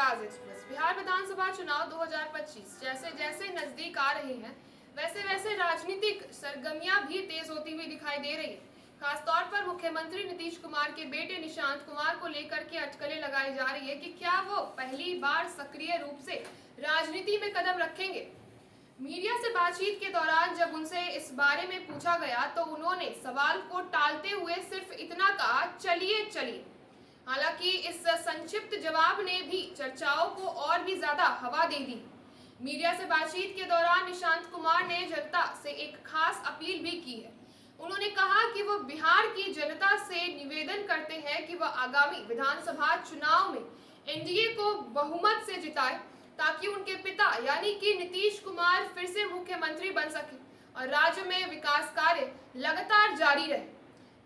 आगाज एक्सप्रेस। बिहार विधानसभा चुनाव 2025 जैसे जैसे नजदीक आ रहे हैं वैसे वैसे राजनीतिक सरगर्मियां भी तेज होती हुई दिखाई दे रही है। खासतौर पर मुख्यमंत्री नीतीश कुमार के बेटे निशांत कुमार को लेकर के अटकलें लगाई जा रही है कि क्या वो पहली बार सक्रिय रूप से राजनीति में कदम रखेंगे। मीडिया से बातचीत के दौरान जब उनसे इस बारे में पूछा गया तो उन्होंने सवाल को टालते हुए सिर्फ इतना कहा, चलिए चलिए। हालांकि इस संक्षिप्त जवाब ने भी चर्चाओं को और भी ज्यादा हवा दे दी। मीडिया से बातचीत के दौरान निशांत कुमार ने जनता से एक खास अपील भी की है। उन्होंने कहा कि वो बिहार की जनता से निवेदन करते हैं कि वह आगामी विधानसभा चुनाव में एनडीए को बहुमत से जिताए ताकि उनके पिता यानी कि नीतीश कुमार फिर से मुख्यमंत्री बन सके और राज्य में विकास कार्य लगातार जारी रहे।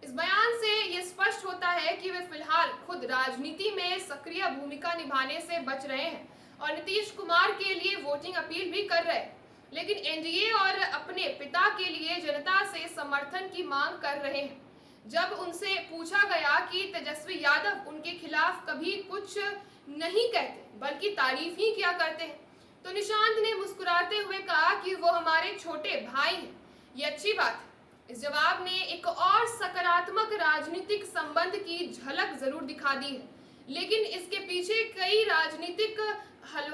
इस बयान से ये स्पष्ट होता है कि वे फिलहाल खुद राजनीति में सक्रिय भूमिका निभाने से बच रहे हैं और नीतीश कुमार के लिए वोटिंग अपील भी कर रहे हैं, लेकिन एनडीए और अपने पिता के लिए जनता से समर्थन की मांग कर रहे हैं। जब उनसे पूछा गया कि तेजस्वी यादव उनके खिलाफ कभी कुछ नहीं कहते बल्कि तारीफ ही किया करते हैं, तो निशांत ने मुस्कुराते हुए कहा कि वो हमारे छोटे भाई हैं। ये अच्छी बात है। इस जवाब ने एक और सकारात्मक राजनीतिक संबंध की झलक जरूर दिखा दी है, लेकिन इसके पीछे कई राजनीतिक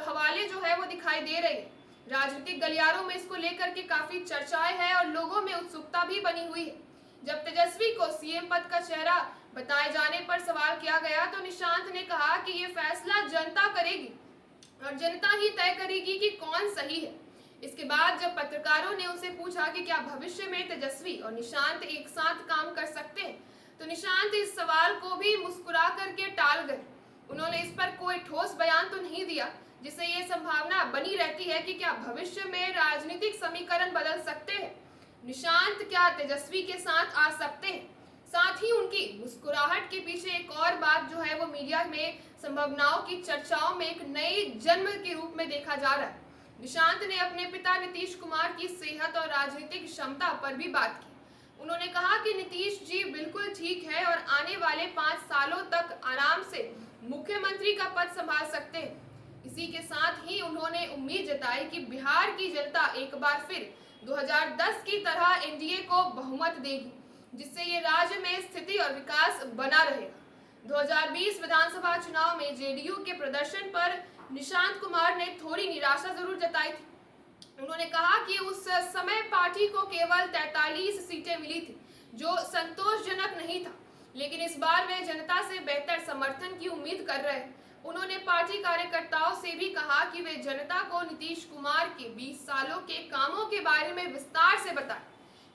हवाले जो है वो दिखाई दे रहे हैं। राजनीतिक गलियारों में इसको लेकर के काफी चर्चाएं हैं और लोगों में उत्सुकता भी बनी हुई है। जब तेजस्वी को सीएम पद का चेहरा बताए जाने पर सवाल किया गया तो निशांत ने कहा कि ये फैसला जनता करेगी और जनता ही तय करेगी कि कौन सही है। इसके बाद जब पत्रकारों ने उनसे पूछा कि क्या भविष्य में तेजस्वी और निशांत एक साथ काम कर सकते हैं, तो निशांत इस सवाल को भी मुस्कुरा करके टाल गए। उन्होंने इस पर कोई ठोस बयान तो नहीं दिया, जिससे ये संभावना बनी रहती है कि क्या भविष्य में राजनीतिक समीकरण बदल सकते हैं, निशांत क्या तेजस्वी के साथ आ सकते हैं। साथ ही उनकी मुस्कुराहट के पीछे एक और बात जो है वो मीडिया में संभावनाओं की चर्चाओं में एक नए जन्म के रूप में देखा जा रहा है। निशांत ने अपने पिता नीतीश कुमार की सेहत और राजनीतिक क्षमता पर भी बात की। उन्होंने कहा कि नीतीश जी बिल्कुल ठीक है और आने वाले 5 सालों तक आराम से मुख्यमंत्री का पद संभाल सकते हैं। इसी के साथ ही उन्होंने उम्मीद जताई कि बिहार की जनता एक बार फिर 2010 की तरह एनडीए को बहुमत देगी, जिससे ये राज्य में स्थिति और विकास बना रहेगा। 2020 विधानसभा चुनाव में जेडीयू के प्रदर्शन पर निशांत कुमार ने थोड़ी निराशा जरूर जताई थी। उन्होंने कहा कि उस समय पार्टी को केवल 43 सीटें मिली थी, जो संतोषजनक नहीं था, लेकिन इस बार वे जनता से बेहतर समर्थन की उम्मीद कर रहे हैं। उन्होंने पार्टी कार्यकर्ताओं से भी कहा कि वे जनता को नीतीश कुमार के 20 सालों के कामों के बारे में विस्तार से बताएं,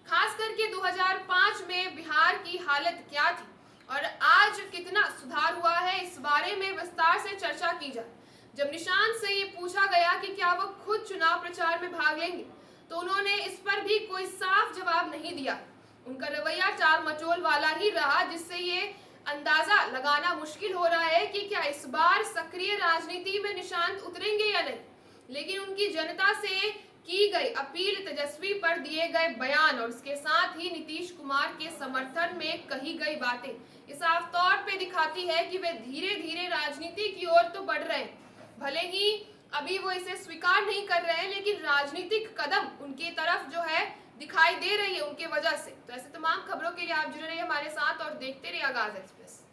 खास करके 2005 में बिहार की हालत क्या थी और आज कितना सुधार हुआ है, इस बारे में विस्तार से चर्चा की जाए। जब निशांत से ये पूछा गया कि क्या वो खुद चुनाव प्रचार में भाग लेंगे, तो उन्होंने इस पर भी कोई साफ जवाब नहीं दिया। उनका रवैया टाल मटोल वाला ही रहा, जिससे ये अंदाजा लगाना मुश्किल हो रहा है कि क्या इस बार सक्रिय राजनीति में निशांत उतरेंगे या नहीं। लेकिन उनकी जनता से की गई अपील, तेजस्वी पर दिए गए बयान और इसके साथ ही नीतीश कुमार के समर्थन में कही गई बातें इस साफ तौर पे दिखाती है कि वे धीरे धीरे राजनीति की ओर तो बढ़ रहे हैं। भले ही अभी वो इसे स्वीकार नहीं कर रहे हैं, लेकिन राजनीतिक कदम उनकी तरफ जो है दिखाई दे रही है उनके वजह से। तो ऐसे तमाम खबरों के लिए आप जुड़े रहिए हमारे साथ और देखते रहिए आगाज एक्सप्रेस।